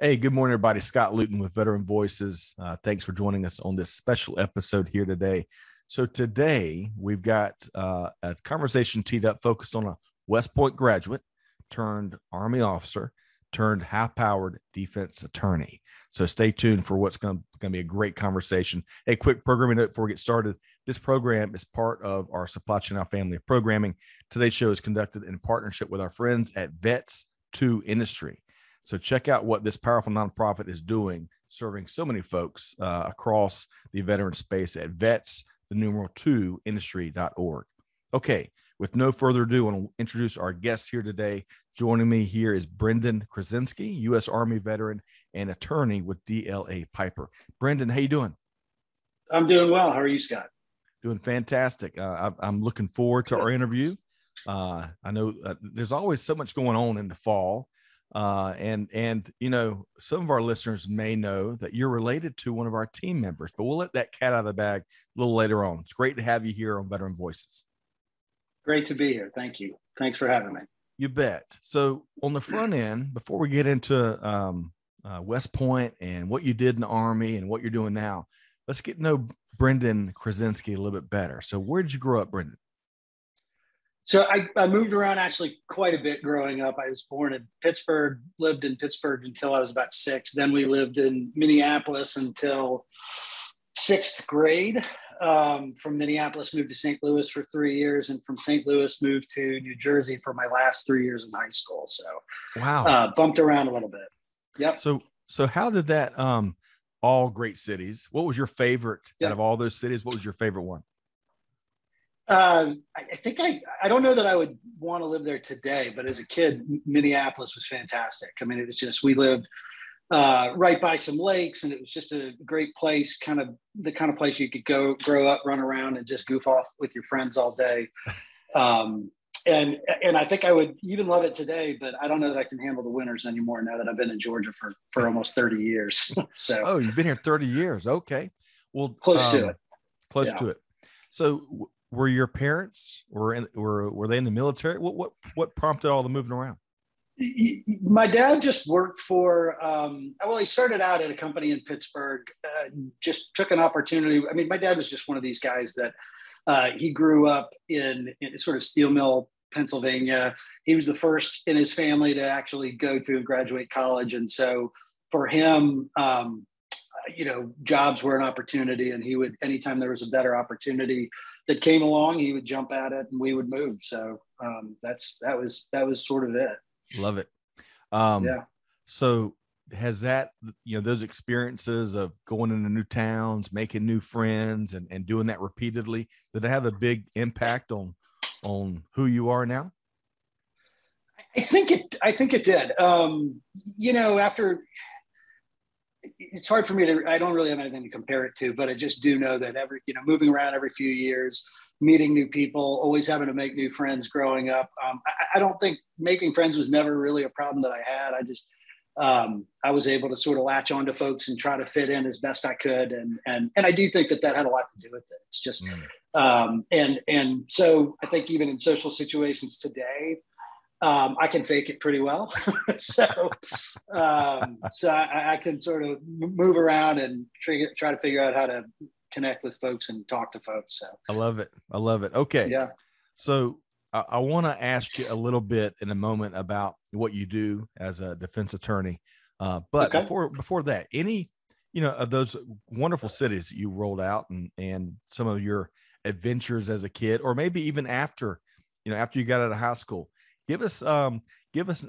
Hey, good morning, everybody. Scott Luton with Veteran Voices. Thanks for joining us on this special episode here today. So today we've got a conversation teed up focused on a West Point graduate turned Army officer turned high-powered defense attorney. So stay tuned for what's going to be a great conversation. Hey, quick programming note before we get started. This program is part of our Supply Chain Now family of programming. Today's show is conducted in partnership with our friends at Vets to Industry. So check out what this powerful nonprofit is doing, serving so many folks across the veteran space at vets2industry.org. Okay, with no further ado, I want to introduce our guest here today. Joining me here is Brendan Krasinski, U.S. Army veteran and attorney with DLA Piper. Brendan, how you doing? I'm doing well. How are you, Scott? Doing fantastic. I'm looking forward to our interview. I know there's always so much going on in the fall. And you know, some of our listeners may know that you're related to one of our team members, but we'll let that cat out of the bag a little later on. It's great to have you here on Veteran Voices. Great to be here. Thank you. Thanks for having me. You bet. So on the front end, before we get into West Point and what you did in the Army and what you're doing now, let's get to know Brendan Krasinski a little bit better. So where did you grow up, Brendan? So I moved around actually quite a bit growing up. I was born in Pittsburgh, lived in Pittsburgh until I was about 6. Then we lived in Minneapolis until 6th grade. From Minneapolis, moved to St. Louis for 3 years, and from St. Louis, moved to New Jersey for my last 3 years in high school. So wow, bumped around a little bit. Yep. So how did that, all great cities, what was your favorite out of all those cities? What was your favorite one? I think I don't know that I would want to live there today, but as a kid, Minneapolis was fantastic. I mean, it was just, we lived right by some lakes, and it was just a great place, the kind of place you could go grow up, run around, and just goof off with your friends all day. And I think I would even love it today, but I don't know that I can handle the winters anymore now that I've been in Georgia for almost 30 years. So, oh, you've been here 30 years. Okay. Well, close to it. Close to it. So were your parents were they in the military? What prompted all the moving around? My dad just worked for, he started out at a company in Pittsburgh, just took an opportunity. I mean, my dad was just one of these guys that he grew up in sort of steel mill, Pennsylvania. He was the first in his family to actually go to and graduate college. And so for him, jobs were an opportunity, and he would, anytime there was a better opportunity that came along, he would jump at it and we would move. So that was sort of it. Love it. Yeah. So has that, those experiences of going into new towns, making new friends and doing that repeatedly, did it have a big impact on who you are now? I think it did. After, it's hard for me I don't really have anything to compare it to, but I just do know that moving around every few years, meeting new people, always having to make new friends growing up. I don't think making friends was never really a problem that I had. I just, I was able to sort of latch onto folks and try to fit in as best I could. And I do think that had a lot to do with it. It's just, and so I think even in social situations today, I can fake it pretty well. so I can sort of move around and try to figure out how to connect with folks and talk to folks. So I love it. Okay. Yeah. So I want to ask you a little bit in a moment about what you do as a defense attorney. But before that, any, of those wonderful cities that you rolled out and some of your adventures as a kid, or maybe even after you got out of high school, give us an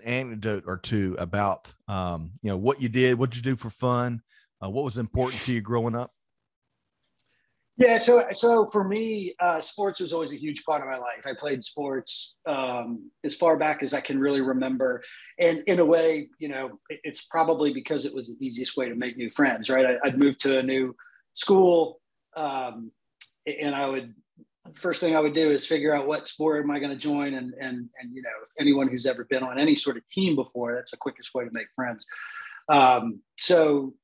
anecdote or two about, what you did, what you do for fun, what was important to you growing up. Yeah. So for me, sports was always a huge part of my life. I played sports as far back as I can really remember. And in a way, it's probably because it was the easiest way to make new friends, right? I'd moved to a new school, and first thing I would do is figure out what sport am I going to join. And if anyone who's ever been on any sort of team before, that's the quickest way to make friends. So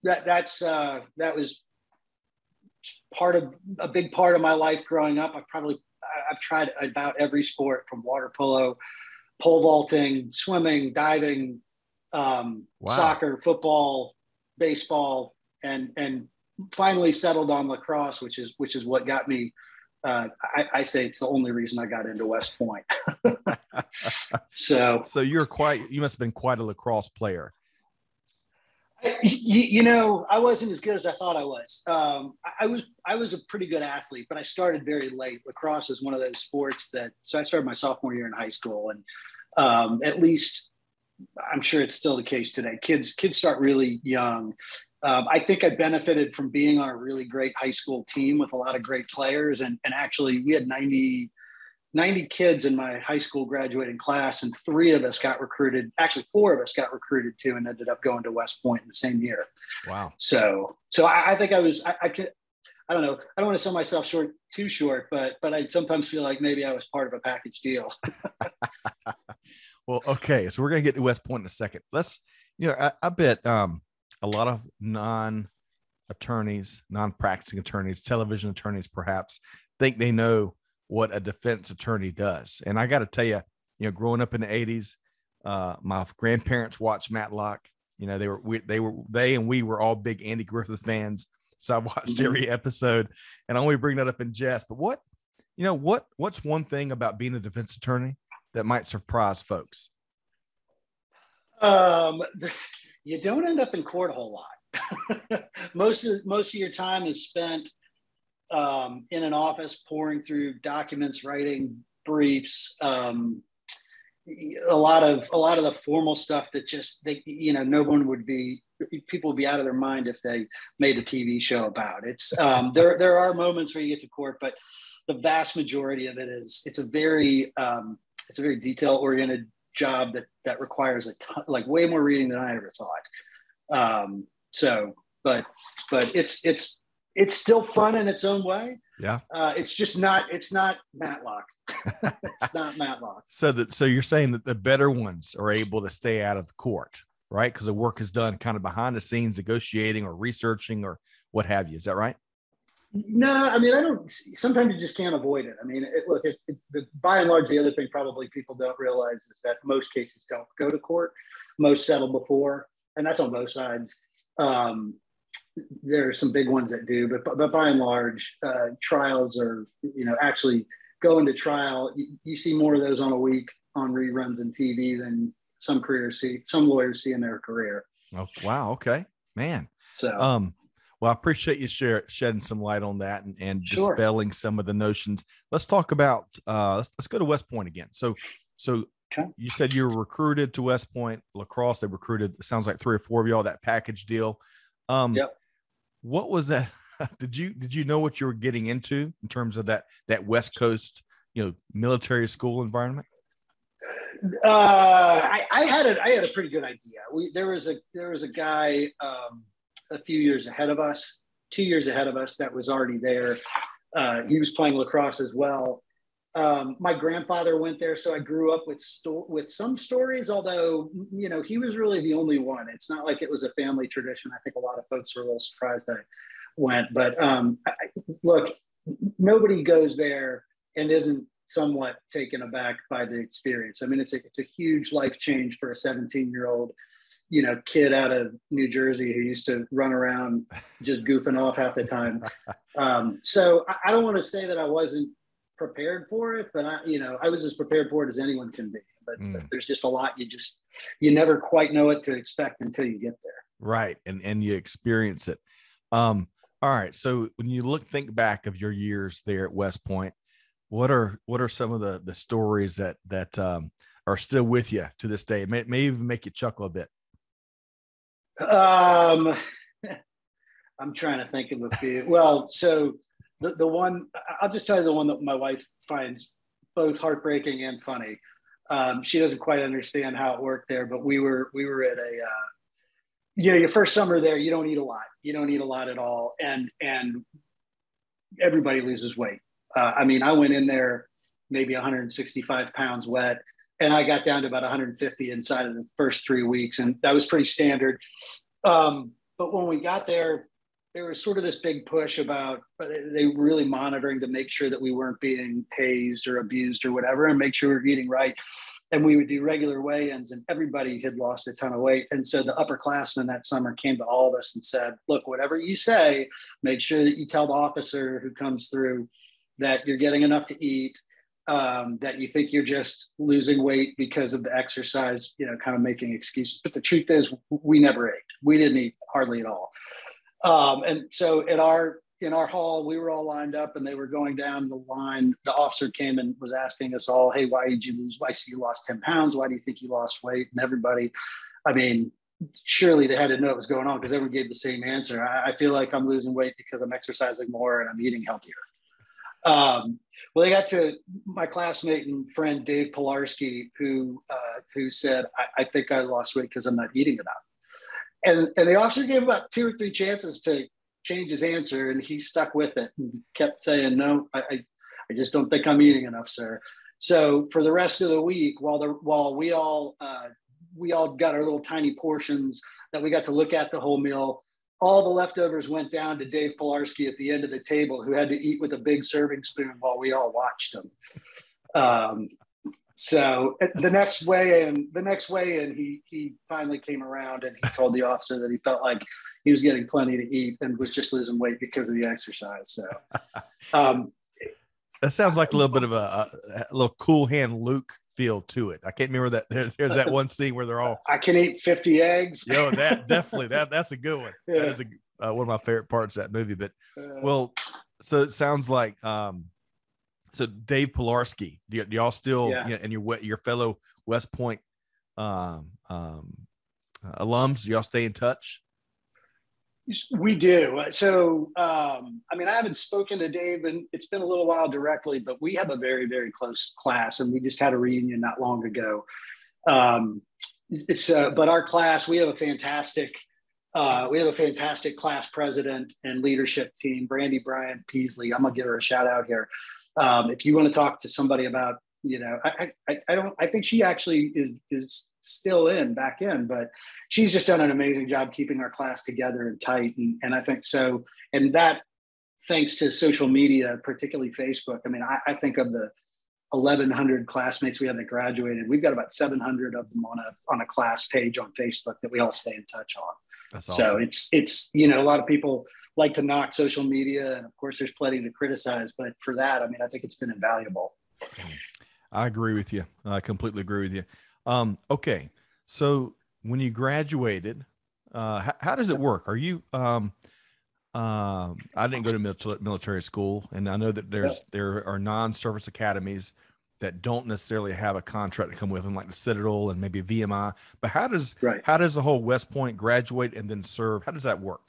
that was a big part of my life growing up. I've tried about every sport, from water polo, pole vaulting, swimming, diving, Wow. soccer, football, baseball, and finally settled on lacrosse, which is what got me. I say it's the only reason I got into West Point. So you must have been quite a lacrosse player. I wasn't as good as I thought I was. I was a pretty good athlete, but I started very late. Lacrosse is one of those sports so I started my sophomore year in high school, and at least I'm sure it's still the case today. Kids start really young. I think I benefited from being on a really great high school team with a lot of great players. And actually we had 90 kids in my high school graduating class, and 3 of us got recruited. Actually, 4 of us got recruited too, and ended up going to West Point in the same year. Wow. So I think I don't know. I don't want to sell myself too short, but I sometimes feel like maybe I was part of a package deal. Well, okay. So we're going to get to West Point in a second. Let's, I bet, a lot of non-attorneys, non-practicing attorneys, television attorneys, perhaps think they know what a defense attorney does. And I got to tell you, growing up in the 80s, my grandparents watched Matlock. They and we were all big Andy Griffith fans. So I watched every episode, and I only bring that up in jest. But what's one thing about being a defense attorney that might surprise folks? You don't end up in court a whole lot. most of your time is spent in an office, pouring through documents, writing briefs, a lot of the formal stuff that people would be out of their mind if they made a TV show about. It's there are moments where you get to court, but the vast majority of it is it's a very detail oriented job that requires a ton, like way more reading than I ever thought. But it's still fun in its own way. Yeah. It's not Matlock. It's not Matlock. So you're saying that the better ones are able to stay out of the court, right? Because the work is done kind of behind the scenes, negotiating or researching or what have you. Is that right? No, I mean, I don't. Sometimes you just can't avoid it. I mean, by and large, the other thing probably people don't realize is that most cases don't go to court. Most settle before, and that's on both sides. There are some big ones that do, but by and large, trials are actually going to trial. You see more of those on a week on reruns and TV than some lawyers see in their career. Oh, wow. Okay, man. So. Well, I appreciate you shedding some light on that and Sure. dispelling some of the notions. Let's talk about let's go to West Point again. So Okay. You said you were recruited to West Point Lacrosse. They recruited, it sounds like 3 or 4 of y'all, that package deal. Yep. What was that? Did you know what you were getting into in terms of that West Coast, military school environment? I had a pretty good idea. There was a guy a few years ahead of us, 2 years ahead of us, that was already there. He was playing lacrosse as well. My grandfather went there, so I grew up with some stories, although, he was really the only one. It's not like it was a family tradition. I think a lot of folks were a little surprised that I went. But look, nobody goes there and isn't somewhat taken aback by the experience. I mean, it's a huge life change for a 17-year-old kid out of New Jersey who used to run around just goofing off half the time. So I don't want to say that I wasn't prepared for it, but I was as prepared for it as anyone can be. But there's just a lot you never quite know what to expect until you get there. Right. And you experience it. All right. So when you think back of your years there at West Point, what are some of the stories that are still with you to this day? It may even make you chuckle a bit. I'm trying to think of a few. Well, so the one, I'll just tell you the one that my wife finds both heartbreaking and funny. She doesn't quite understand how it worked there, but we were at a, your first summer there, you don't eat a lot. You don't eat a lot at all. And everybody loses weight. I mean, I went in there maybe 165 pounds wet, and I got down to about 150 inside of the first 3 weeks. And that was pretty standard. But when we got there, there was sort of this big push about they were really monitoring to make sure that we weren't being hazed or abused or whatever, and make sure we were eating right. and we would do regular weigh-ins, and everybody had lost a ton of weight. And so the upperclassmen that summer came to all of us and said, look, whatever you say, make sure that you tell the officer who comes through that you're getting enough to eat, that you think you're just losing weight because of the exercise, kind of making excuses. But the truth is, we never ate. We didn't eat hardly at all. And so in our hall, we were all lined up and they were going down the line. The officer came and was asking us all, hey, why did you lose? Why see you lost 10 pounds? Why do you think you lost weight? And everybody, I mean, surely they had to know what was going on because everyone gave the same answer. I feel like I'm losing weight because I'm exercising more and I'm eating healthier. Well, they got to my classmate and friend, Dave Pilarski, who said, I think I lost weight because I'm not eating enough. And the officer gave about 2 or 3 chances to change his answer, and he stuck with it and kept saying, no, I just don't think I'm eating enough, sir. So for the rest of the week, while we all got our little tiny portions that we got to look at the whole meal, all the leftovers went down to Dave Pilarski at the end of the table, who had to eat with a big serving spoon while we all watched him. So the next weigh-in, he finally came around and he told the officer that he felt like he was getting plenty to eat and was just losing weight because of the exercise. So that sounds like a little bit of a little Cool Hand Luke feel to it. I can't remember that. There's that one scene where they're all, I can eat 50 eggs. Yo, that definitely that's a good one. Yeah. That is one of my favorite parts of that movie. But so it sounds like so Dave Pilarski, do y'all still, and your fellow West Point alums, do y'all stay in touch? We do. So, I mean, I haven't spoken to Dave and it's been a little while directly, but we have a very, very close class and we just had a reunion not long ago. But our class, we have a fantastic class president and leadership team, Brandy Bryant Peasley. I'm gonna give her a shout out here. If you want to talk to somebody about, I think she actually is still back in, but she's just done an amazing job keeping our class together and tight. And I think so. And that, thanks to social media, particularly Facebook. I mean, I think of the 1,100 classmates we have that graduated, we've got about 700 of them on a class page on Facebook that we all stay in touch on. That's awesome. So it's, a lot of people like to knock social media. And of course there's plenty to criticize, but for that, I mean, I think it's been invaluable. I agree with you. I completely agree with you. Okay. So when you graduated, how does it work? Are you, I didn't go to military school, and I know that there are non-service academies that don't necessarily have a contract to come with them, like the Citadel and maybe VMI. But how does the whole West Point graduate and then serve? How does that work?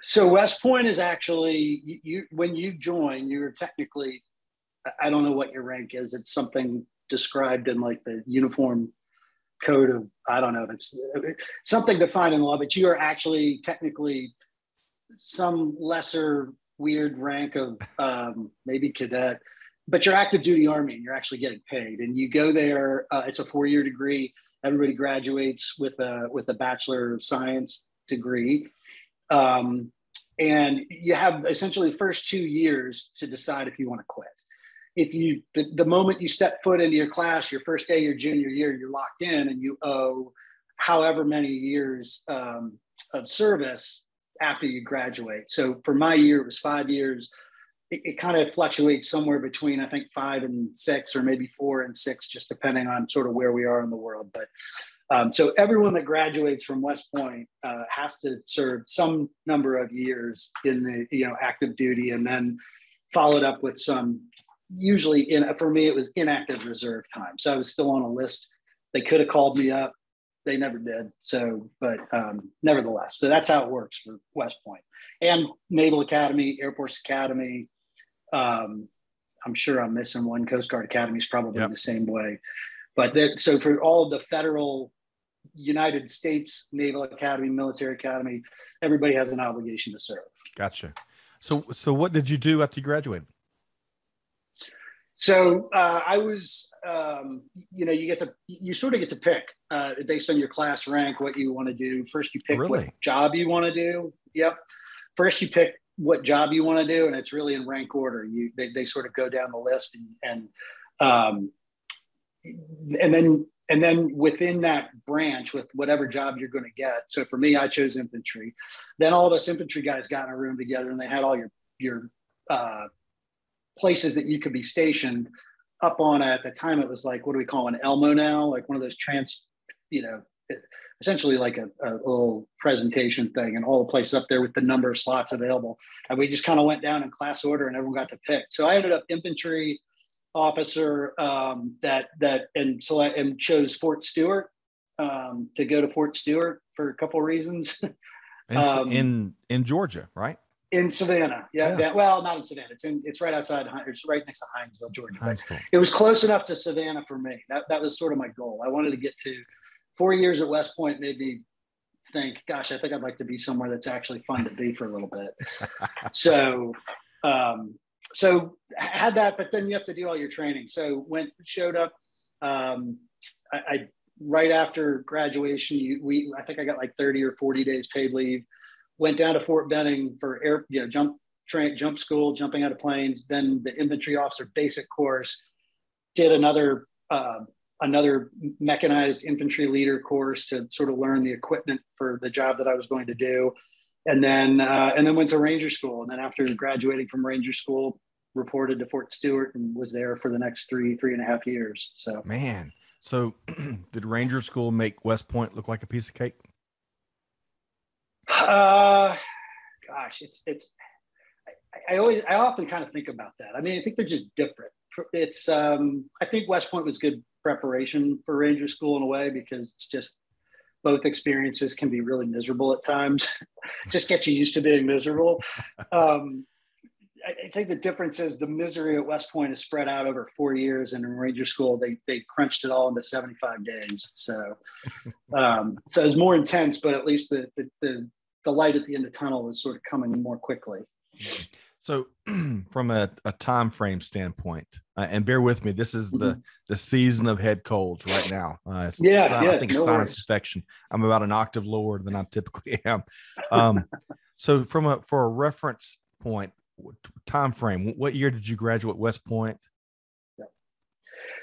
So West Point is actually, when you join, you're technically, I don't know what your rank is. It's something described in like the uniform code of, I don't know if it's something defined in the law, but you are actually technically some lesser weird rank of maybe cadet, but you're active duty Army and you're actually getting paid. And you go there, it's a 4-year degree. Everybody graduates with a Bachelor of Science degree. And you have essentially the first 2 years to decide if you want to quit. If you, the moment you step foot into your class, your first day, your junior year, you're locked in and you owe however many years of service after you graduate. So for my year, it was 5 years. It kind of fluctuates somewhere between, I think, 5 and 6, or maybe 4 and 6, just depending on sort of where we are in the world. But so everyone that graduates from West Point has to serve some number of years in the active duty, and then followed up with some, usually for me, it was inactive reserve time. So I was still on a list. They could have called me up. They never did. So, but nevertheless, so that's how it works for West Point and Naval Academy, Air Force Academy. I'm sure I'm missing one. Coast Guard Academy is probably the same way. But so for all of the federal United States Naval Academy, Military Academy, everybody has an obligation to serve. Gotcha. So what did you do after you graduated? So I was, you sort of get to pick based on your class rank what you want to do. First, you pick what job you want to do. Yep. First, you pick what job you want to do, and it's really in rank order. They sort of go down the list, and and then within that branch, with whatever job you're going to get. So for me, I chose infantry. Then all of us infantry guys got in a room together, and they had all your places that you could be stationed up on. At the time, it was like, what do we call an Elmo now? Like one of those essentially like a little presentation thing, and all the places up there with the number of slots available. And we just kind of went down in class order, and everyone got to pick. So I ended up infantry officer and chose Fort Stewart, to go to Fort Stewart for a couple of reasons. in Georgia, right? In Savannah, yeah. Well, not in Savannah. It's right outside. It's right next to Hinesville, Georgia. Hinesville. It was close enough to Savannah for me. That was sort of my goal. I wanted to get to 4 years at West Point. Made me think, gosh, I think I'd like to be somewhere that's actually fun to be for a little bit. So had that, but then you have to do all your training. So showed up. I right after graduation, I think I got like 30 or 40 days paid leave. Went down to Fort Benning for jump school, jumping out of planes. Then the infantry officer basic course. Did another mechanized infantry leader course to sort of learn the equipment for the job that I was going to do. And then went to Ranger School. And then after graduating from Ranger School, reported to Fort Stewart and was there for the next three and a half years. So, man. So did Ranger School make West Point look like a piece of cake? Gosh, I often kind of think about that. I mean, I think they're just different. It's, I think West Point was good preparation for Ranger School in a way, because it's just, both experiences can be really miserable at times. Just get you used to being miserable. I think the difference is the misery at West Point is spread out over 4 years, and in Ranger School, they crunched it all into 75 days. So, so it was more intense, but at least the light at the end of the tunnel was sort of coming more quickly. So from a time frame standpoint, and bear with me, this is the season of head colds right now. I think no sinus worries. infection. I'm about an octave lower than I typically am. So for a reference point, time frame, what year did you graduate West Point?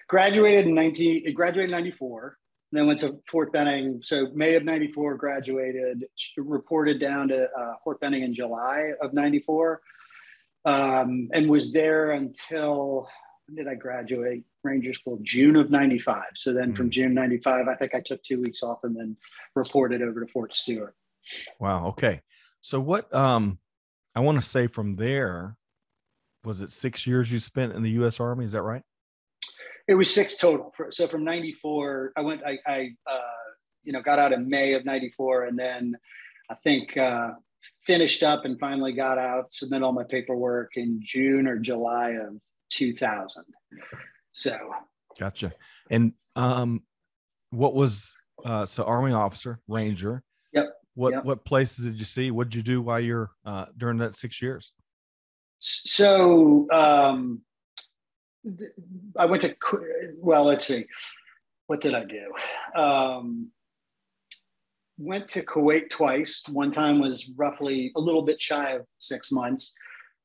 Graduated in 94. Then went to Fort Benning. So May of 94, graduated, reported down to Fort Benning in July of 94. And was there until, when did I graduate Ranger School? June of 95. So then from June 95, I think I took 2 weeks off and then reported over to Fort Stewart. Wow. Okay. So what I want to say from there, was it 6 years you spent in the U.S. Army? Is that right? It was 6 total. So from 94, I got out in May of 94, and then I think finished up and finally got out, submit all my paperwork in June or July of 2000. So. Gotcha. And what was, so Army officer, Ranger. Yep. What places did you see? What did you do while you're during that 6 years? So I went to, let's see, what did I do? Went to Kuwait twice. One time was roughly a little bit shy of 6 months.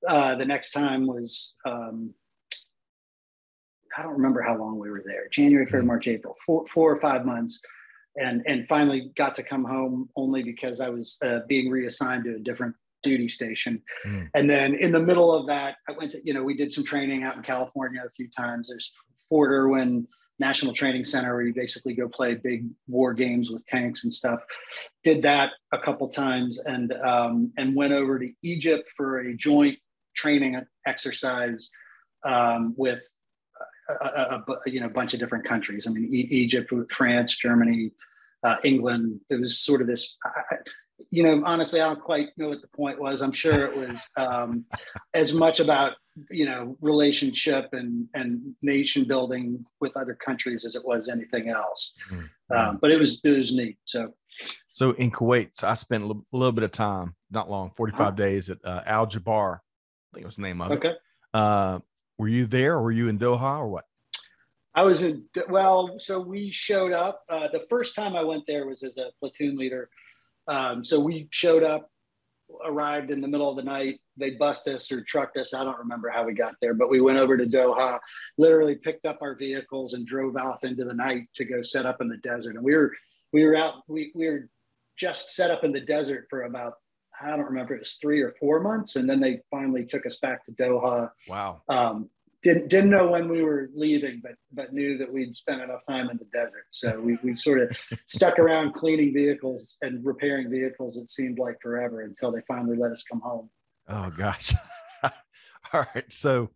The next time was, I don't remember how long we were there. January, February, March, April, 4 or 5 months. And finally got to come home only because I was being reassigned to a different duty station. And then in the middle of that, I went to, we did some training out in California a few times. There's Fort Irwin National Training Center, where you basically go play big war games with tanks and stuff. Did that a couple times, and went over to Egypt for a joint training exercise with a bunch of different countries. I mean, Egypt, France, Germany, England. It was sort of this, honestly, I don't quite know what the point was. I'm sure it was as much about, relationship and nation building with other countries as it was anything else. But it was neat. So in Kuwait, I spent a little bit of time, not long, 45 days at Al Jabar. I think it was the name of it. Okay. Were you there, or were you in Doha, or what? I was so we showed up. The first time I went there was as a platoon leader. So we showed up arrived in the middle of the night. They bussed us or trucked us. I don't remember how we got there, but we went over to Doha, literally picked up our vehicles and drove off into the night to go set up in the desert. And we were just set up in the desert for about, I don't remember, it was 3 or 4 months. And then they finally took us back to Doha. Wow. Didn't know when we were leaving, but knew that we'd spent enough time in the desert. So we sort of stuck around cleaning vehicles and repairing vehicles. It seemed like forever until they finally let us come home. Oh gosh. All right. So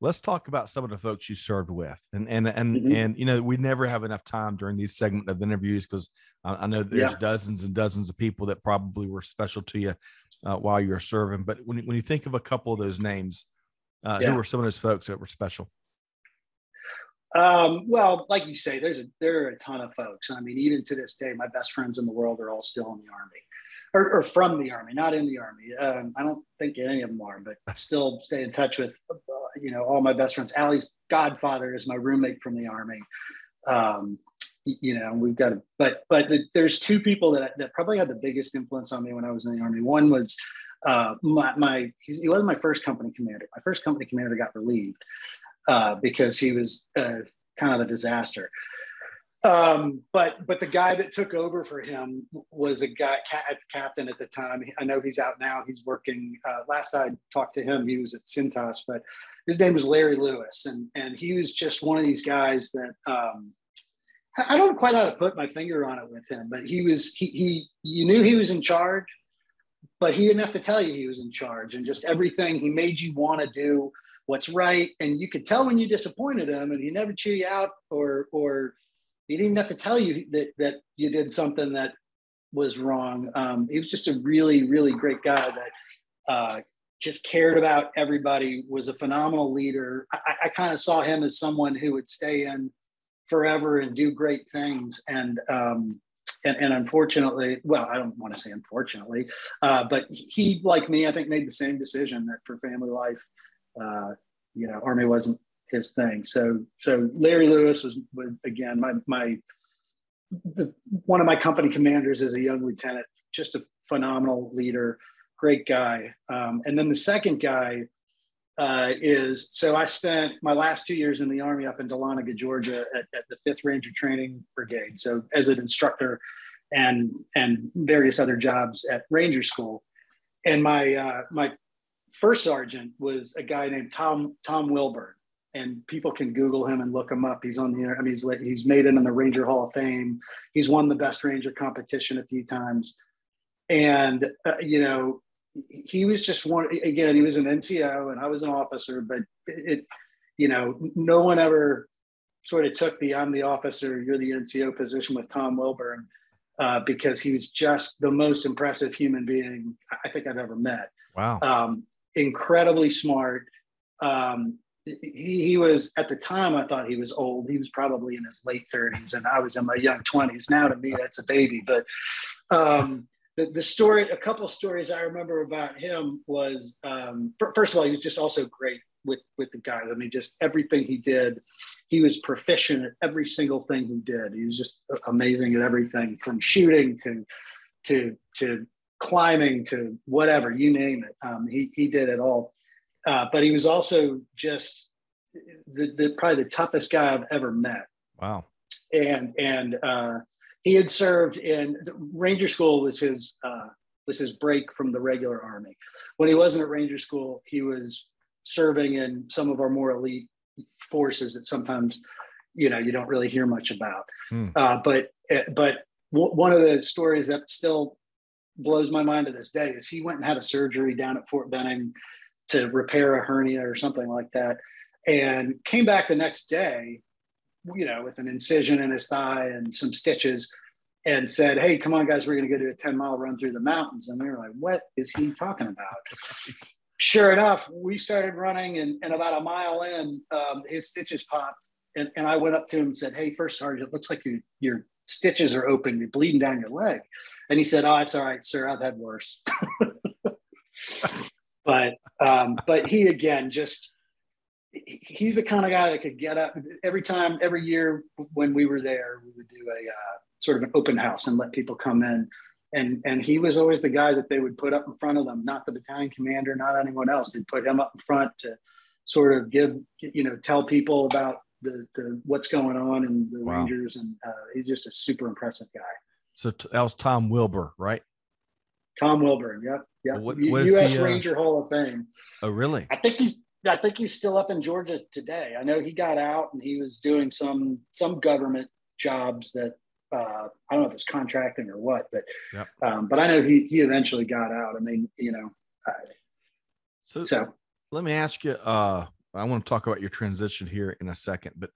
let's talk about some of the folks you served with. And you know, we never have enough time during these segment of interviews because I know there's dozens and dozens of people that probably were special to you while you were serving. But when you think of a couple of those names, who were some of those folks that were special? Well, like you say, there are a ton of folks. I mean, even to this day, my best friends in the world are all still in the Army or from the Army, not in the Army. I don't think any of them are, but I still stay in touch with, all my best friends. Allie's godfather is my roommate from the Army. We've got there's two people that probably had the biggest influence on me when I was in the Army. One was, he wasn't my first company commander. My first company commander got relieved because he was kind of a disaster. But the guy that took over for him was a guy, captain at the time. I know he's out now. He's working. Last I talked to him, he was at Cintas, but his name was Larry Lewis, and he was just one of these guys that I don't quite know how to put my finger on it with him, but he you knew he was in charge. But he didn't have to tell you he was in charge, and just everything, he made you want to do what's right. And you could tell when you disappointed him, and he never chew you out or he didn't even have to tell you that you did something that was wrong. He was just a really, really great guy that just cared about everybody, was a phenomenal leader. I kind of saw him as someone who would stay in forever and do great things. And unfortunately, well, I don't want to say unfortunately, but he, like me, I think made the same decision that for family life, Army wasn't his thing. So Larry Lewis was again, one of my company commanders as a young lieutenant, just a phenomenal leader, great guy. And then the second guy so I spent my last 2 years in the Army up in Dahlonega, Georgia at the 5th Ranger Training Brigade. So as an instructor and various other jobs at Ranger School. And my first sergeant was a guy named Tom Wilburn, and people can Google him and look him up. He's on the internet. I mean, he's made it in the Ranger Hall of Fame. He's won the best Ranger competition a few times. And, he was just one, again, he was an NCO and I was an officer, but no one ever sort of took I'm the officer, you're the NCO position with Tom Wilburn, because he was just the most impressive human being I think I've ever met. Wow. Incredibly smart. He was, at the time, I thought he was old. He was probably in his late 30s and I was in my young 20s. Now to me, that's a baby. But the story, a couple of stories I remember about him was, first of all, he was just also great with the guys. I mean, just everything he did, he was proficient at every single thing he did. He was just amazing at everything, from shooting to climbing to whatever, you name it. He did it all. But he was also just probably the toughest guy I've ever met. Wow. And he had served in Ranger School was his break from the regular Army. When he wasn't at Ranger School, he was serving in some of our more elite forces that sometimes, you don't really hear much about. But one of the stories that still blows my mind to this day is he went and had a surgery down at Fort Benning to repair a hernia or something like that, and came back the next day, with an incision in his thigh and some stitches, and said, "Hey, come on, guys, we're going to go do a 10-mile run through the mountains." And we were like, "What is he talking about?" Sure enough, we started running, and about a mile in, his stitches popped. And I went up to him and said, "Hey, First Sergeant, looks like your stitches are open. You're bleeding down your leg." And he said, "Oh, it's all right, sir. I've had worse." But he, again, he's the kind of guy that could get up every year when we were there. We would do a sort of an open house and let people come in And he was always the guy that they would put up in front of them, not the battalion commander, not anyone else. They'd put him up in front to sort of tell people about the what's going on in the Rangers. And he's just a super impressive guy. So that was Tom Wilbur, right? Tom Wilbur. Yep. What U.S. Ranger Hall of Fame. Oh, really? I think he's still up in Georgia today. I know he got out and he was doing some government jobs that I don't know if it's contracting or what, but but I know he eventually got out. I mean, so let me ask you. I want to talk about your transition here in a second, but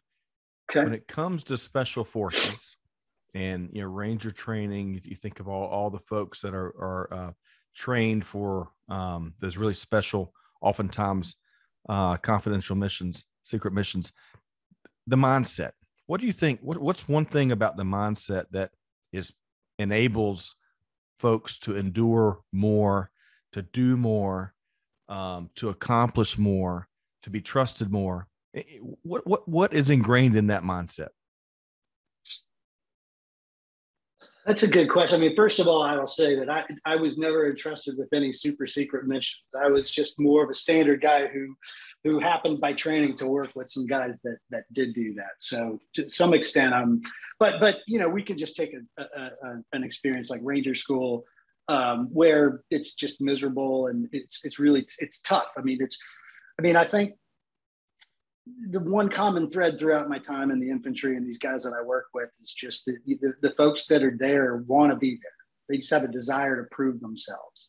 when it comes to special forces and Ranger training, you think of all the folks that are trained for those really special, oftentimes confidential missions, secret missions. The mindset. What do you think? What's one thing about the mindset that enables folks to endure more, to do more, to accomplish more, to be trusted more? What is ingrained in that mindset? That's a good question. I mean, first of all, I will say that I was never entrusted with any super secret missions. I was just more of a standard guy who happened by training to work with some guys that did do that. So to some extent, but we can just take an experience like Ranger School, where it's just miserable and it's really tough. I mean, I think the one common thread throughout my time in the infantry and these guys that I work with is just the folks that are there want to be there. They just have a desire to prove themselves.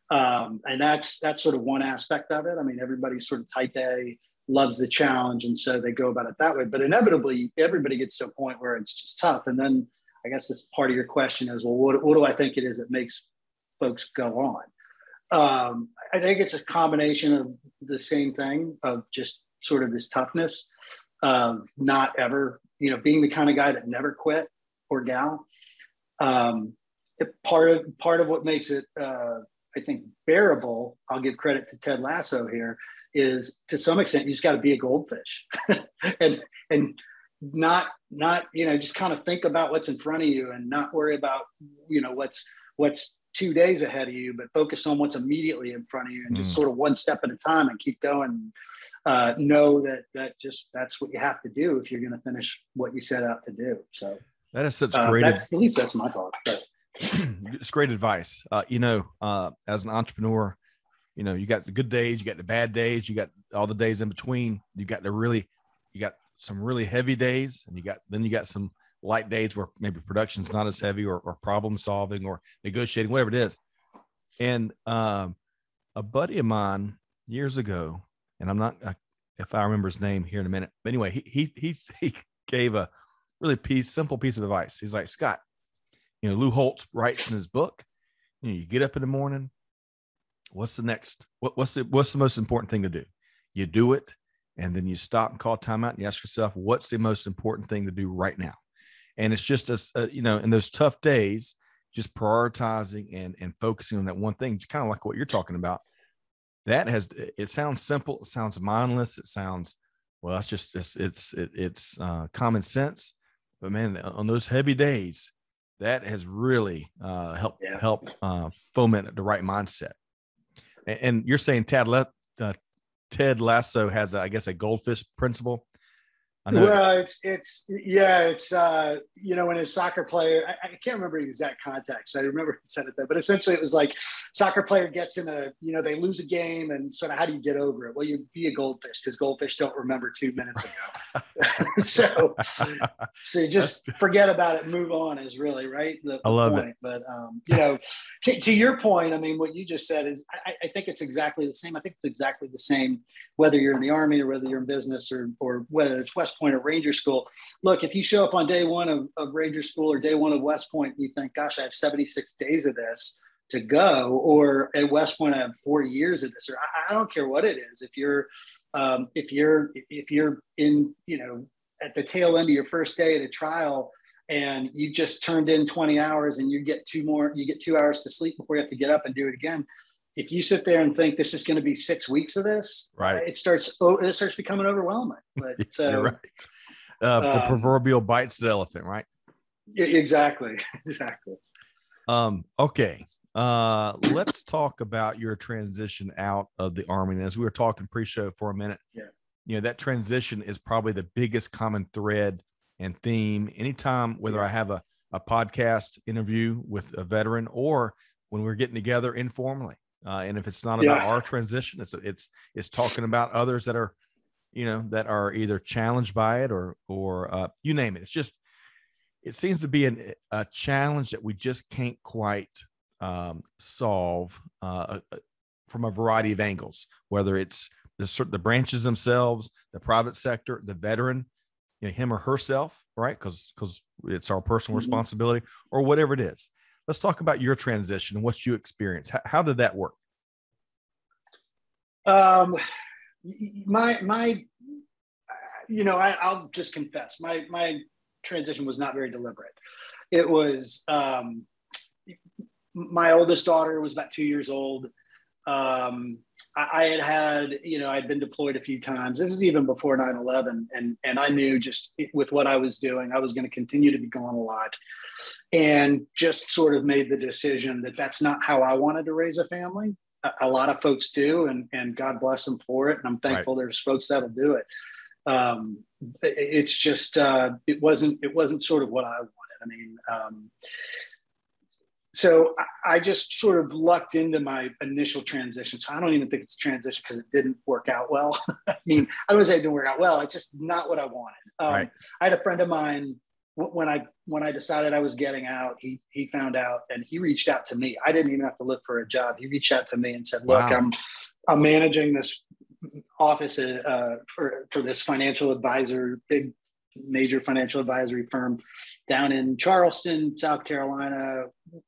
And that's sort of one aspect of it. I mean, everybody's sort of type A, loves the challenge. And so they go about it that way, but inevitably everybody gets to a point where it's just tough. And then I guess this part of your question is, well, what do I think it is that makes folks go on? I think it's a combination of the same thing of just sort of this toughness of not ever, being the kind of guy that never quit or gal. Part of what makes it, I think, bearable, I'll give credit to Ted Lasso here, is to some extent, you just got to be a goldfish and not, just kind of think about what's in front of you and not worry about, what's 2 days ahead of you, but focus on what's immediately in front of you and just sort of one step at a time and keep going. Know that's what you have to do if you're going to finish what you set out to do. So that is such great. At least that's my thought. But. It's great advice. As an entrepreneur, you got the good days, you got the bad days, you got all the days in between. You got some really heavy days, and you got some light days where maybe production's not as heavy or problem solving or negotiating, whatever it is. And a buddy of mine years ago, and I'm not, if I remember his name here in a minute, but anyway, he gave a really simple piece of advice. He's like, Scott, Lou Holtz writes in his book, you get up in the morning, what's the most important thing to do? You do it. And then you stop and call timeout and you ask yourself, what's the most important thing to do right now? And it's just, in those tough days, just prioritizing and focusing on that one thing, kind of like what you're talking about. It sounds simple. It sounds mindless. It sounds, well, it's common sense, but man, on those heavy days, that has really helped foment the right mindset. And you're saying Ted Lasso has, I guess, a goldfish principle. Well, it's when a soccer player, I can't remember the exact context. I remember he said it there, but essentially it was like soccer player gets in they lose a game and sort of how do you get over it? Well, you be a goldfish because goldfish don't remember 2 minutes ago. so you just forget about it and move on is really right. I love point. It. But, to your point, I mean, what you just said is, I think it's exactly the same. I think it's exactly the same, whether you're in the Army or whether you're in business or whether it's West Point or Ranger School. Look, if you show up on day one of Ranger School or day one of West Point, you think, gosh, I have 76 days of this to go, or at West Point, I have 4 years of this, or I don't care what it is. If you're in, at the tail end of your first day at a trial and you just turned in 20 hours and you get 2 hours to sleep before you have to get up and do it again. If you sit there and think this is going to be 6 weeks of this, right, it starts becoming overwhelming. But you're right. The proverbial bites the elephant, right? Exactly. Okay. Let's talk about your transition out of the Army. And as we were talking pre-show for a minute, that transition is probably the biggest common thread and theme. Anytime, whether I have a podcast interview with a veteran or when we're getting together informally, and if it's not about our transition, it's talking about others that are, that are either challenged by it or you name it. It seems to be a challenge that we just can't quite solve from a variety of angles, whether it's the branches themselves, the private sector, the veteran, him or herself, right? Because it's our personal responsibility, or whatever it is. Let's talk about your transition and what you experienced. How did that work? I'll just confess, my transition was not very deliberate. It was, my oldest daughter was about 2 years old. I had, I'd been deployed a few times. This is even before 9/11. And I knew just with what I was doing, I was going to continue to be gone a lot, and just sort of made the decision that that's not how I wanted to raise a family. A lot of folks do, and God bless them for it. And I'm thankful there's folks that'll do it. It's just, it wasn't sort of what I wanted. I mean, so I just sort of lucked into my initial transition. So I don't even think it's a transition because it didn't work out well. I mean, I don't say it didn't work out well. It's just not what I wanted. I had a friend of mine, when I decided I was getting out, he found out and he reached out to me. I didn't even have to look for a job. He reached out to me and said, look, I'm managing this office for this financial advisor, big major financial advisory firm down in Charleston, South Carolina.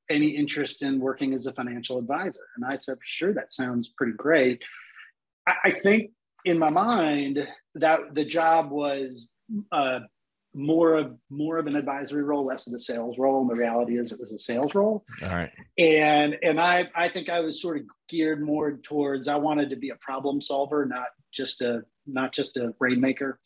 Any interest in working as a financial advisor? And I said, sure, that sounds pretty great. I think in my mind that the job was more of an advisory role, less of a sales role. And the reality is it was a sales role. All right. And I think I was sort of geared more towards, I wanted to be a problem solver, not just a rainmaker.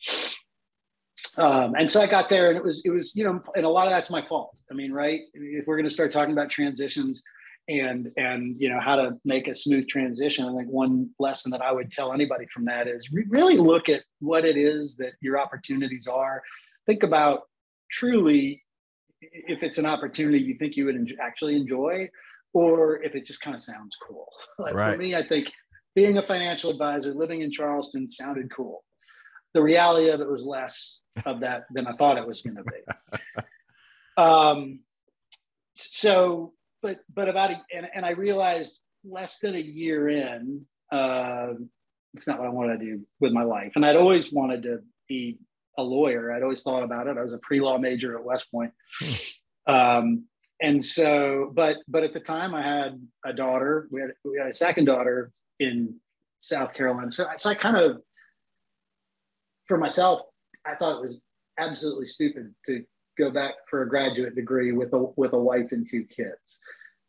And so I got there, and it was, and a lot of that's my fault. I mean, right. If we're going to start talking about transitions and how to make a smooth transition, I think one lesson that I would tell anybody from that is really look at what it is that your opportunities are. Think about truly if it's an opportunity you think you would actually enjoy, or if it just kind of sounds cool. For me, I think being a financial advisor, living in Charleston sounded cool. The reality of it was less of that than I thought it was going to be. But about and I realized less than a year in, it's not what I wanted to do with my life. And I'd always wanted to be a lawyer. I'd always thought about it. I was a pre-law major at West Point. And so, but at the time I had a daughter, we had a second daughter in South Carolina. So I kind of, for myself, I thought it was absolutely stupid to go back for a graduate degree with a wife and 2 kids.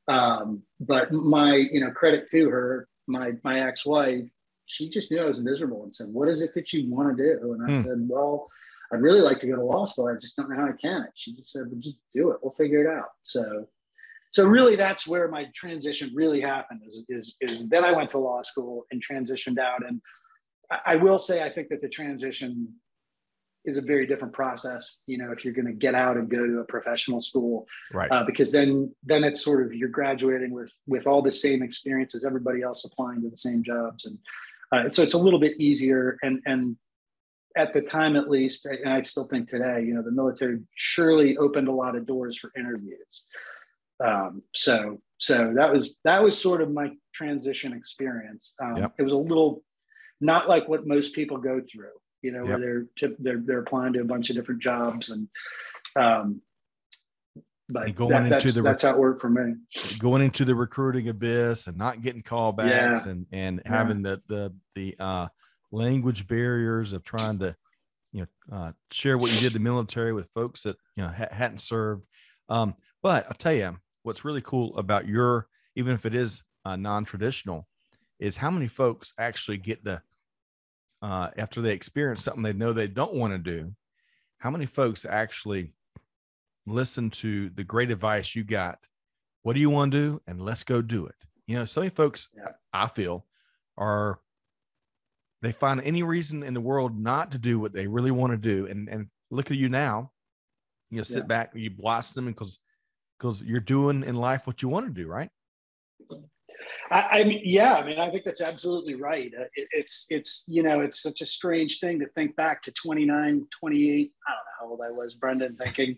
But my, credit to her, my ex-wife, she just knew I was miserable and said, what is it that you want to do? And I said, well, I'd really like to go to law school. I just don't know how I can. She just said, well, just do it. We'll figure it out. So really that's where my transition really happened is then I went to law school and transitioned out. And I will say, I think that the transition is a very different process, if you're going to get out and go to a professional school, right? Because then it's sort of, you're graduating with all the same experience as everybody else applying to the same jobs. And so it's a little bit easier. And at the time, at least, and I still think today, the military surely opened a lot of doors for interviews. So that was sort of my transition experience. It was a little not like what most people go through, where they're applying to a bunch of different jobs, and but that's how it worked for me. Going into the recruiting abyss and not getting callbacks, and having the language barriers of trying to share what you did in the military with folks that hadn't served. But I'll tell you what's really cool about even if it is non-traditional, is how many folks actually get the after they experience something they know they don't want to do, how many folks actually listen to the great advice you got What do you want to do? And let's go do it. You know, so many folks, I feel, they find any reason in the world not to do what they really want to do. And look at you now, you know, sit back, you blossom because you're doing in life what you want to do, right? I mean, I think that's absolutely right. It's, you know, it's such a strange thing to think back to 29, 28. I don't know how old I was, Brendan, thinking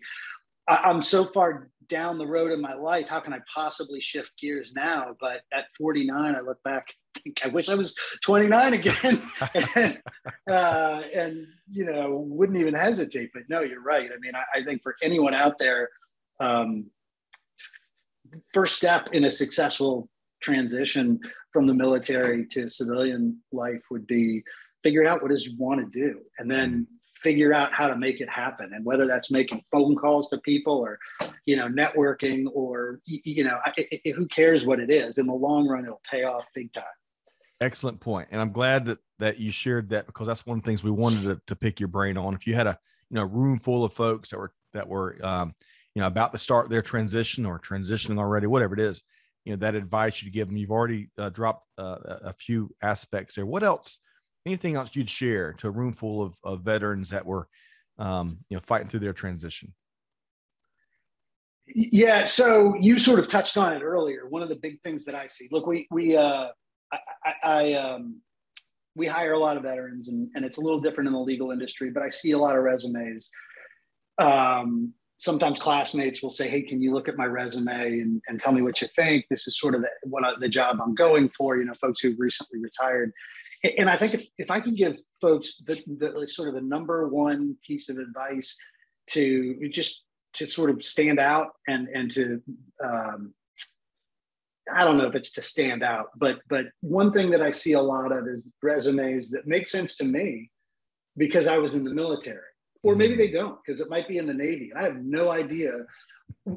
I'm so far down the road in my life. How can I possibly shift gears now? But at 49, I look back, I wish I was 29 again, and you know, wouldn't even hesitate. But no, you're right. I mean, I think for anyone out there, first step in a successful transition from the military to civilian life would be figure out what it is you want to do, and then figure out how to make it happen. And whether that's making phone calls to people or, you know, networking or, you know, who cares what it is? In the long run, it'll pay off big time. Excellent point. And I'm glad that you shared that, because that's one of the things we wanted to pick your brain on. If you had a, you know, room full of folks that were you know, about to start their transition or transitioning already, whatever it is, you know, that advice you'd give them, you've already dropped a few aspects there. What else? Anything else you'd share to a room full of veterans that were, you know, fighting through their transition? Yeah. So you sort of touched on it earlier. One of the big things that I see, look, we hire a lot of veterans, and it's a little different in the legal industry, but I see a lot of resumes. Sometimes classmates will say, hey, can you look at my resume and tell me what you think? This is sort of the job I'm going for, you know, folks who've recently retired. And I think if I could give folks the sort of the number one piece of advice to sort of stand out and to, I don't know if it's to stand out, but one thing that I see a lot of is resumes that make sense to me because I was in the military, or maybe they don't, because it might be in the Navy. And I have no idea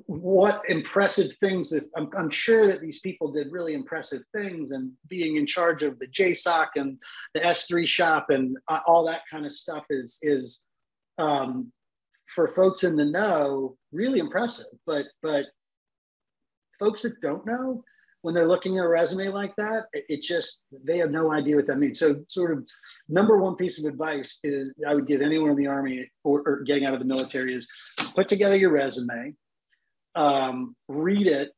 what impressive things I'm sure that these people did really impressive things, and being in charge of the JSOC and the S3 shop and all that kind of stuff is for folks in the know really impressive. But folks that don't know, when they're looking at a resume like that, they have no idea what that means. So sort of number one piece of advice is I would give anyone in the Army or getting out of the military is put together your resume, read it,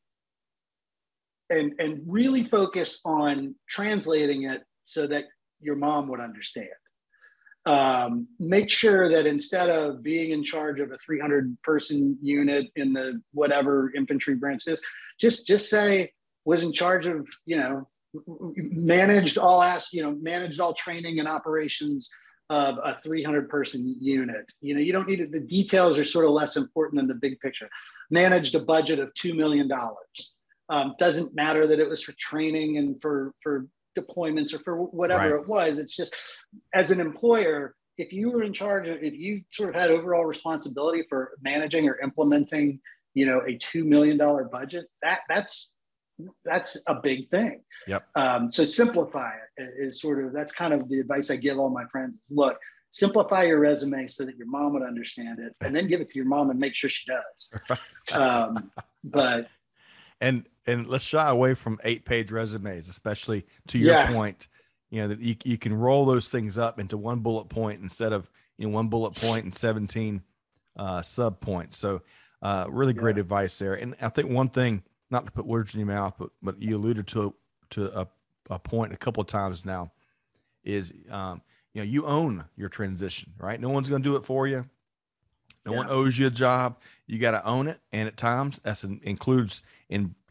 and really focus on translating it so that your mom would understand. Make sure that instead of being in charge of a 300-person unit in the whatever infantry branch is, just say was in charge of, you know, managed all training and operations of a 300-person unit. You know, you don't need it. The details are sort of less important than the big picture. Managed a budget of $2 million. Doesn't matter that it was for training and for deployments or for whatever it was. It's just, as an employer, if you were in charge of, if you sort of had overall responsibility for managing or implementing, you know, a $2 million budget, that's a big thing. Yep. So simplify it is sort of, that's kind of the advice I give all my friends. Look, simplify your resume so that your mom would understand it, and then give it to your mom and make sure she does. And let's shy away from 8-page resumes, especially to your point, you know, that you can roll those things up into one bullet point instead of, you know, one bullet point and 17 sub points. So really great advice there. And I think one thing, not to put words in your mouth, but you alluded to a point a couple of times now, is you know, you own your transition, right? No one's going to do it for you. No one owes you a job. You got to own it, and at times that includes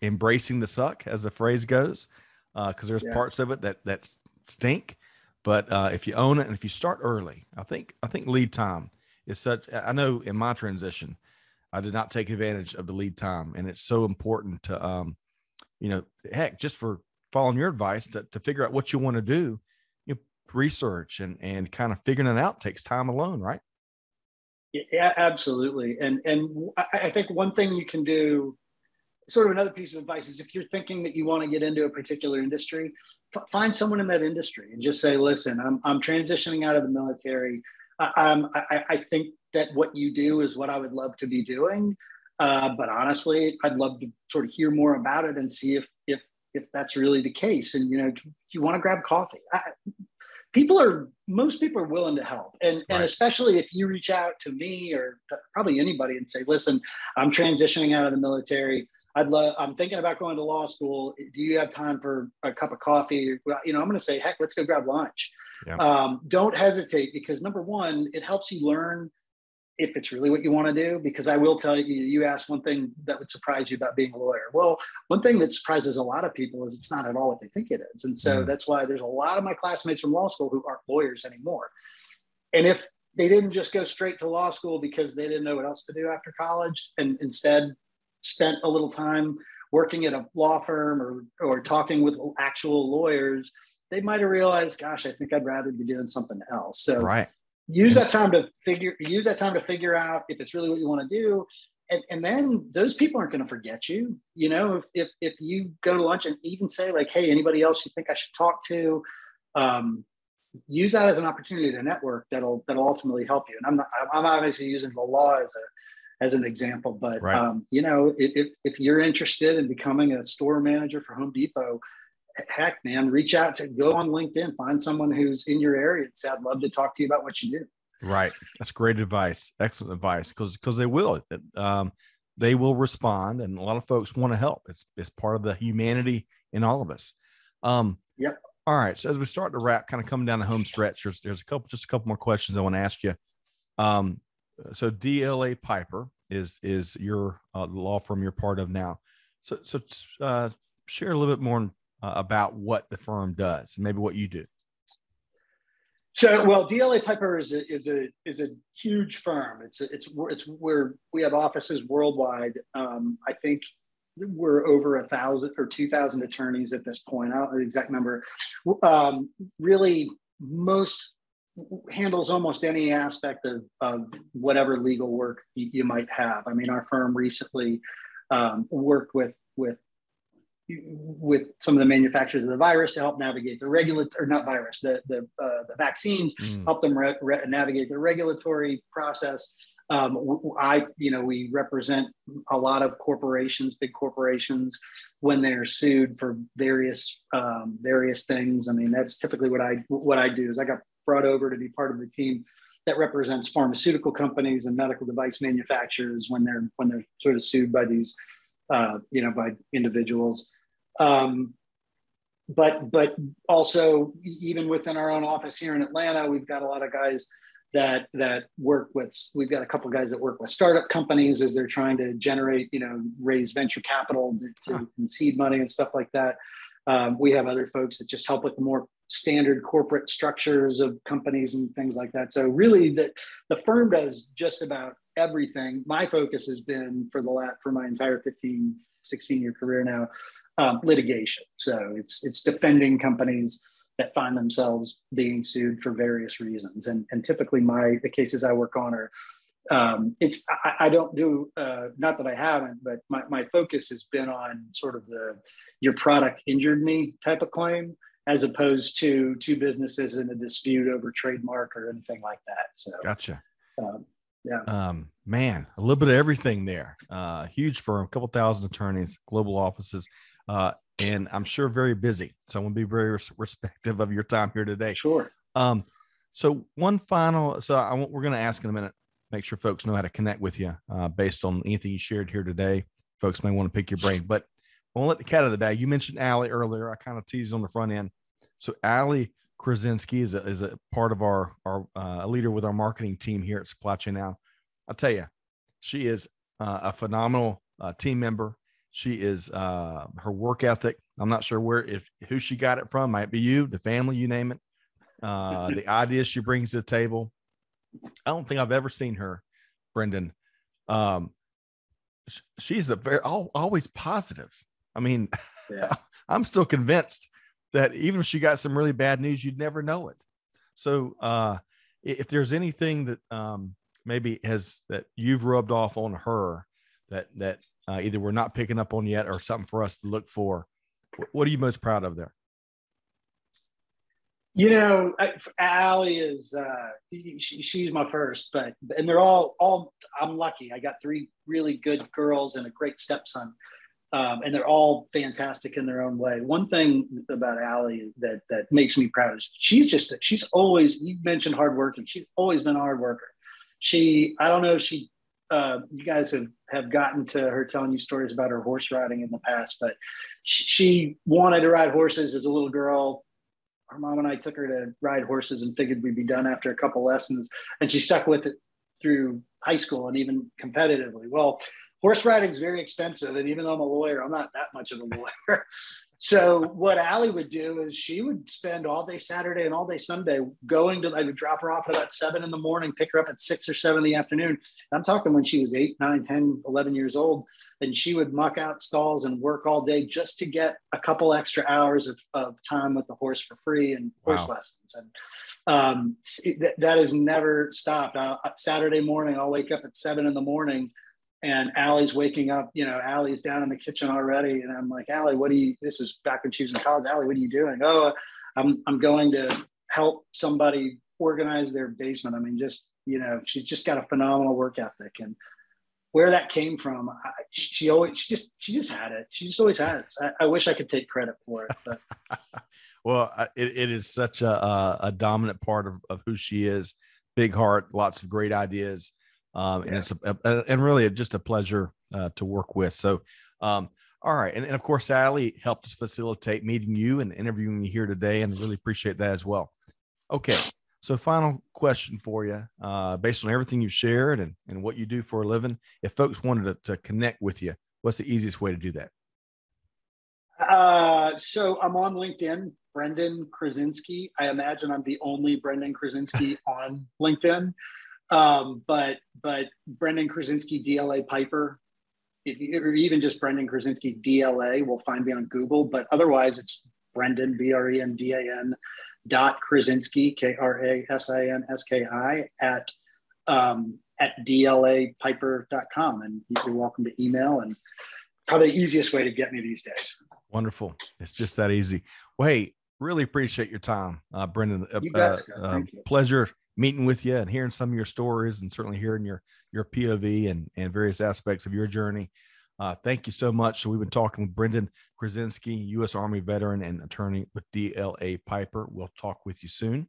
embracing the suck, as the phrase goes, because there's parts of it that stink. But if you own it and if you start early, I think lead time is such. I know in my transition, I did not take advantage of the lead time, and it's so important to, you know, heck, just for following your advice to figure out what you want to do. You know, research and kind of figuring it out takes time alone, right? Yeah, absolutely. And I think one thing you can do, sort of another piece of advice, is if you're thinking that you want to get into a particular industry, find someone in that industry and just say, listen, I'm transitioning out of the military. I think that what you do is what I would love to be doing. But honestly, I'd love to sort of hear more about it and see if that's really the case. And, you want to grab coffee. Most people are willing to help. And especially if you reach out to me or probably anybody and say, listen, I'm transitioning out of the military. I'm thinking about going to law school. Do you have time for a cup of coffee? Well, I'm going to say, heck, let's go grab lunch. Yeah. Don't hesitate, because number one, it helps you learn if it's really what you want to do. Because I will tell you, you asked one thing that would surprise you about being a lawyer. Well, one thing that surprises a lot of people is it's not at all what they think it is. And so that's why there's a lot of my classmates from law school who aren't lawyers anymore. And if they didn't just go straight to law school because they didn't know what else to do after college, and instead spent a little time working at a law firm or talking with actual lawyers, they might have realized, gosh, I think I'd rather be doing something else. So use that time to figure out if it's really what you want to do. And then those people aren't going to forget you. If you go to lunch and even say like, hey, anybody else you think I should talk to, use that as an opportunity to network that'll ultimately help you. And I'm obviously using the law as an example, but if you're interested in becoming a store manager for Home Depot, heck, man, go on LinkedIn, find someone who's in your area and say, I'd love to talk to you about what you do. Right. That's great advice. Excellent advice. Because they will respond, and a lot of folks want to help. It's part of the humanity in all of us. Yep. All right. So as we start to wrap, kind of coming down the home stretch, there's a couple more questions I want to ask you. So DLA Piper is your law firm you're part of now. So share a little bit more about what the firm does and maybe what you do. So, well, DLA Piper is a huge firm. It's where we have offices worldwide. I think we're over 1,000 or 2,000 attorneys at this point. I don't know the exact number. Really, handles almost any aspect of whatever legal work you might have. I mean, our firm recently worked with some of the manufacturers of the virus to help navigate the vaccines, help them navigate the regulatory process. We represent a lot of corporations, big corporations, when they're sued for various things. I mean, that's typically what I do. Is I got brought over to be part of the team that represents pharmaceutical companies and medical device manufacturers when they're sort of sued by these, by individuals. But also, even within our own office here in Atlanta, we've got a lot of guys that work with. We've got a couple of guys that work with startup companies as they're trying to generate, raise venture capital and seed money and stuff like that. We have other folks that just help with the more standard corporate structures of companies and things like that. So really, the firm does just about everything. My focus has been for my entire 16-year career now, litigation. So it's defending companies that find themselves being sued for various reasons. And typically the cases I work on are, I don't do, not that I haven't, but my focus has been on sort of your product injured me type of claim, as opposed to two businesses in a dispute over trademark or anything like that. So gotcha. Yeah. Man, a little bit of everything there. Huge firm, a couple thousand attorneys, global offices, and I'm sure very busy. So I want to be very respectful of your time here today. Sure. So we're going to ask in a minute, make sure folks know how to connect with you based on anything you shared here today. Folks may want to pick your brain, but I won't let the cat out of the bag. You mentioned Allie earlier. I kind of teased on the front end. So Allie Krasinski is a part of our leader with our marketing team here at Supply Chain Now. I'll tell you, she is a phenomenal team member. She is her work ethic. I'm not sure who she got it from. Might be you, the family, you name it. The ideas she brings to the table. I don't think I've ever seen her, Brendan. She's always positive. I mean, yeah. I'm still convinced that even if she got some really bad news, you'd never know it. So if there's anything that maybe that you've rubbed off on her that either we're not picking up on yet or something for us to look for, what are you most proud of there? Allie is she's my first, and they're all. I'm lucky. I got three really good girls and a great stepson, and they're all fantastic in their own way. One thing about Allie that makes me proud is she's always. You mentioned hard working. She's always been a hard worker. I don't know if you guys have gotten to her telling you stories about her horse riding in the past, but she wanted to ride horses as a little girl. Our mom and I took her to ride horses and figured we'd be done after a couple lessons. And she stuck with it through high school and even competitively. Well, horse riding is very expensive. And even though I'm a lawyer, I'm not that much of a lawyer. So what Allie would do is she would spend all day Saturday and all day Sunday I would drop her off at about 7 a.m, pick her up at 6 or 7 in the afternoon. I'm talking when she was 8, 9, 10, 11 years old. And she would muck out stalls and work all day just to get a couple extra hours of time with the horse for free and horse lessons. And that has never stopped. Saturday morning, I'll wake up at 7 a.m. and Allie's waking up, Allie's down in the kitchen already. And I'm like, Allie, this is back when she was in college. Allie, what are you doing? Oh, I'm going to help somebody organize their basement. I mean, she's just got a phenomenal work ethic. And where that came from, she just had it. She just always had it. I wish I could take credit for it. But. Well, it is such a dominant part of who she is. Big heart, lots of great ideas. And it's really just a pleasure to work with. So, all right. And of course, Allie helped us facilitate meeting you and interviewing you here today. And really appreciate that as well. Okay. So final question for you, based on everything you've shared and what you do for a living, if folks wanted to connect with you, what's the easiest way to do that? So I'm on LinkedIn, Brendan Krasinski. I imagine I'm the only Brendan Krasinski on LinkedIn. But Brendan Krasinski, DLA Piper, or even just Brendan Krasinski, DLA, will find me on Google. But otherwise, it's Brendan, BRENDAN, Krasinski, KRASINSKI at DLApiper.com. And you're welcome to email, and probably the easiest way to get me these days. Wonderful. It's just that easy. Well, hey, really appreciate your time, Brendan. You bet, Scott. Thank you. Pleasure meeting with you and hearing some of your stories, and certainly hearing your POV and various aspects of your journey. Thank you so much. So we've been talking with Brendan Krasinski, U.S. Army veteran and attorney with DLA Piper. We'll talk with you soon.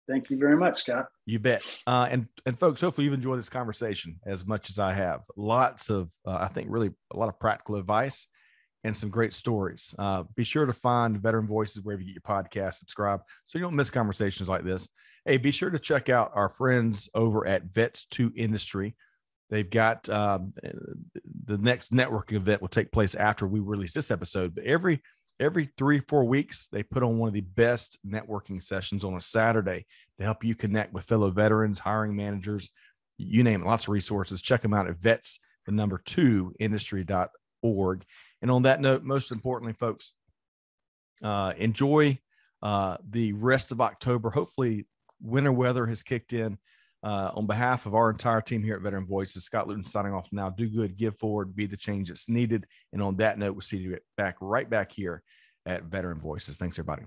Thank you very much, Scott. You bet. And folks, hopefully you've enjoyed this conversation as much as I have. Lots of, I think, really a lot of practical advice and some great stories. Be sure to find Veteran Voices wherever you get your podcast, subscribe so you don't miss conversations like this. Hey, be sure to check out our friends over at Vets 2 Industry. They've got the next networking event will take place after we release this episode. But every 3-4 weeks, they put on one of the best networking sessions on a Saturday to help you connect with fellow veterans, hiring managers, you name it, lots of resources. Check them out at vets2industry.org. And on that note, most importantly, folks, enjoy the rest of October. Hopefully, winter weather has kicked in. On behalf of our entire team here at Veteran Voices, Scott Luton signing off now. Do good, give forward, be the change that's needed. And on that note, we'll see you right back here at Veteran Voices. Thanks, everybody.